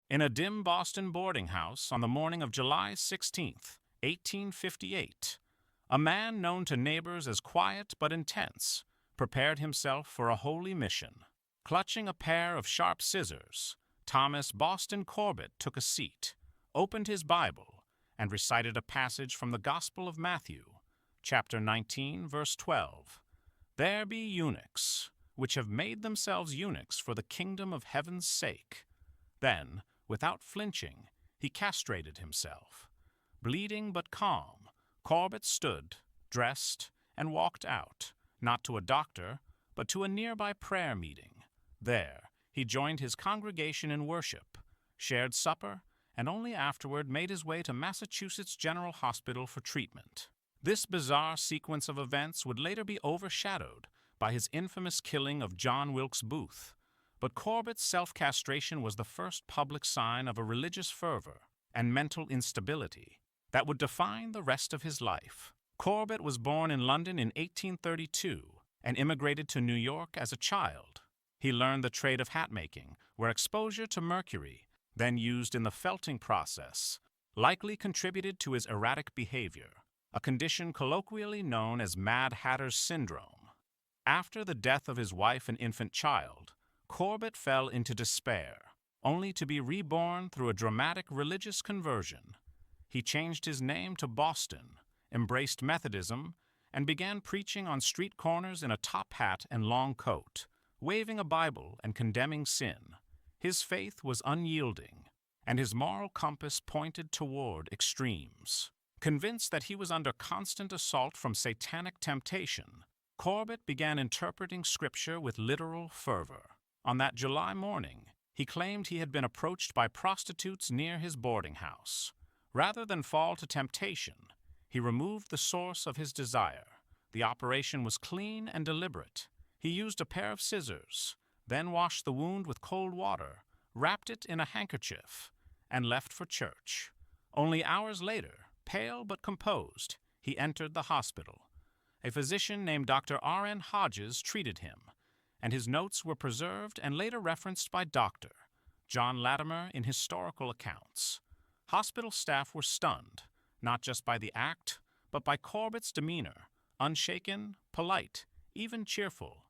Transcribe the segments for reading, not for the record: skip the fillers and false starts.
In a dim Boston boarding house on the morning of July 16th, 1858, a man known to neighbors as quiet but intense prepared himself for a holy mission. Clutching a pair of sharp scissors, Thomas Boston Corbett took a seat, opened his Bible, and recited a passage from the Gospel of Matthew, chapter 19, verse 12. "There be eunuchs, which have made themselves eunuchs for the kingdom of heaven's sake." Then, without flinching, he castrated himself. Bleeding but calm, Corbett stood, dressed, and walked out, not to a doctor, but to a nearby prayer meeting. There, he joined his congregation in worship, shared supper, and only afterward made his way to Massachusetts General Hospital for treatment. This bizarre sequence of events would later be overshadowed by his infamous killing of John Wilkes Booth, but Corbett's self-castration was the first public sign of a religious fervor and mental instability that would define the rest of his life. Corbett was born in London in 1832 and immigrated to New York as a child. He learned the trade of hat-making, where exposure to mercury, then used in the felting process, likely contributed to his erratic behavior, a condition colloquially known as Mad Hatter's syndrome. After the death of his wife and infant child, Corbett fell into despair, only to be reborn through a dramatic religious conversion. He changed his name to Boston, embraced Methodism, and began preaching on street corners in a top hat and long coat, waving a Bible and condemning sin. His faith was unyielding, and his moral compass pointed toward extremes. Convinced that he was under constant assault from satanic temptation, Corbett began interpreting Scripture with literal fervor. On that July morning, he claimed he had been approached by prostitutes near his boarding house. Rather than fall to temptation, he removed the source of his desire. The operation was clean and deliberate. He used a pair of scissors, then washed the wound with cold water, wrapped it in a handkerchief, and left for church. Only hours later, pale but composed, he entered the hospital. A physician named Dr. R.N. Hodges treated him, and his notes were preserved and later referenced by Dr. John Latimer in historical accounts. Hospital staff were stunned, not just by the act, but by Corbett's demeanor, unshaken, polite, even cheerful.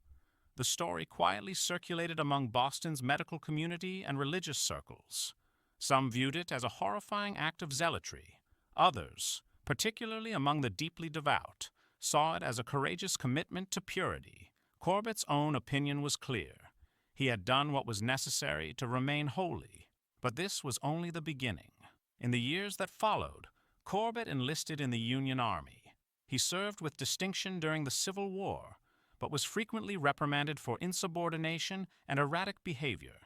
The story quietly circulated among Boston's medical community and religious circles. Some viewed it as a horrifying act of zealotry. Others, particularly among the deeply devout, saw it as a courageous commitment to purity. Corbett's own opinion was clear. He had done what was necessary to remain holy, but this was only the beginning. In the years that followed, Corbett enlisted in the Union Army. He served with distinction during the Civil War, but was frequently reprimanded for insubordination and erratic behavior.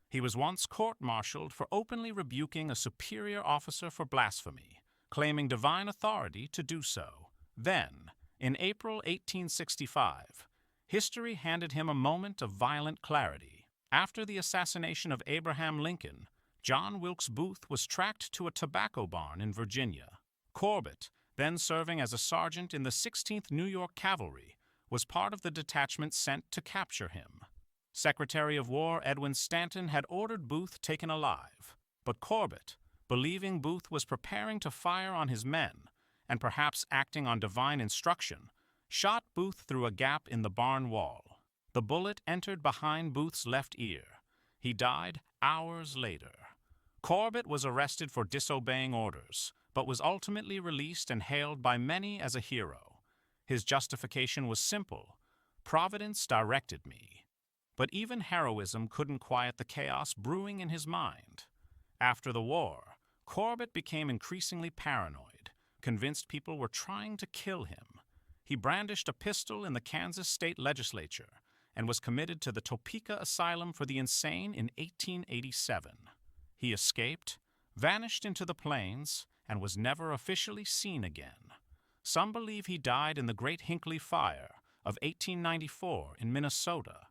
He was once court-martialed for openly rebuking a superior officer for blasphemy, claiming divine authority to do so. Then, in April 1865, history handed him a moment of violent clarity. After the assassination of Abraham Lincoln, John Wilkes Booth was tracked to a tobacco barn in Virginia. Corbett, then serving as a sergeant in the 16th New York Cavalry, was part of the detachment sent to capture him. Secretary of War Edwin Stanton had ordered Booth taken alive, but Corbett, believing Booth was preparing to fire on his men, and perhaps acting on divine instruction, shot Booth through a gap in the barn wall. The bullet entered behind Booth's left ear. He died hours later. Corbett was arrested for disobeying orders, but was ultimately released and hailed by many as a hero. His justification was simple: "Providence directed me." But even heroism couldn't quiet the chaos brewing in his mind. After the war, Corbett became increasingly paranoid, convinced people were trying to kill him. He brandished a pistol in the Kansas state legislature and was committed to the Topeka Asylum for the Insane in 1887. He escaped, vanished into the plains, and was never officially seen again. Some believe he died in the Great Hinckley Fire of 1894 in Minnesota.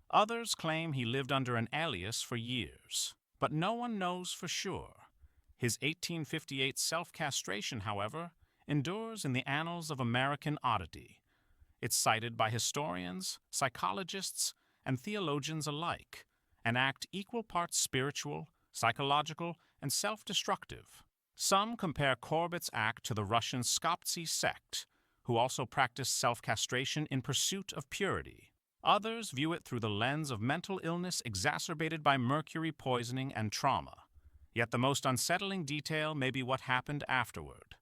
Others claim he lived under an alias for years, but no one knows for sure. His 1858 self-castration, however, endures in the annals of American oddity. It's cited by historians, psychologists, and theologians alike, an act equal parts spiritual, psychological, and self-destructive. Some compare Corbett's act to the Russian Skoptsi sect, who also practiced self-castration in pursuit of purity. Others view it through the lens of mental illness exacerbated by mercury poisoning and trauma. Yet the most unsettling detail may be what happened afterward.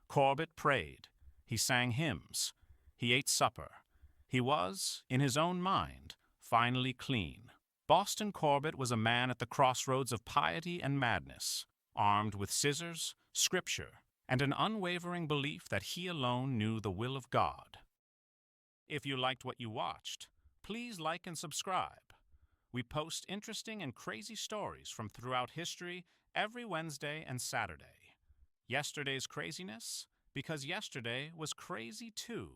Corbett prayed. He sang hymns. He ate supper. He was, in his own mind, finally clean. Boston Corbett was a man at the crossroads of piety and madness, armed with scissors, scripture, and an unwavering belief that he alone knew the will of God. If you liked what you watched, please like and subscribe. We post interesting and crazy stories from throughout history every Wednesday and Saturday. Yesterday's craziness, because yesterday was crazy too.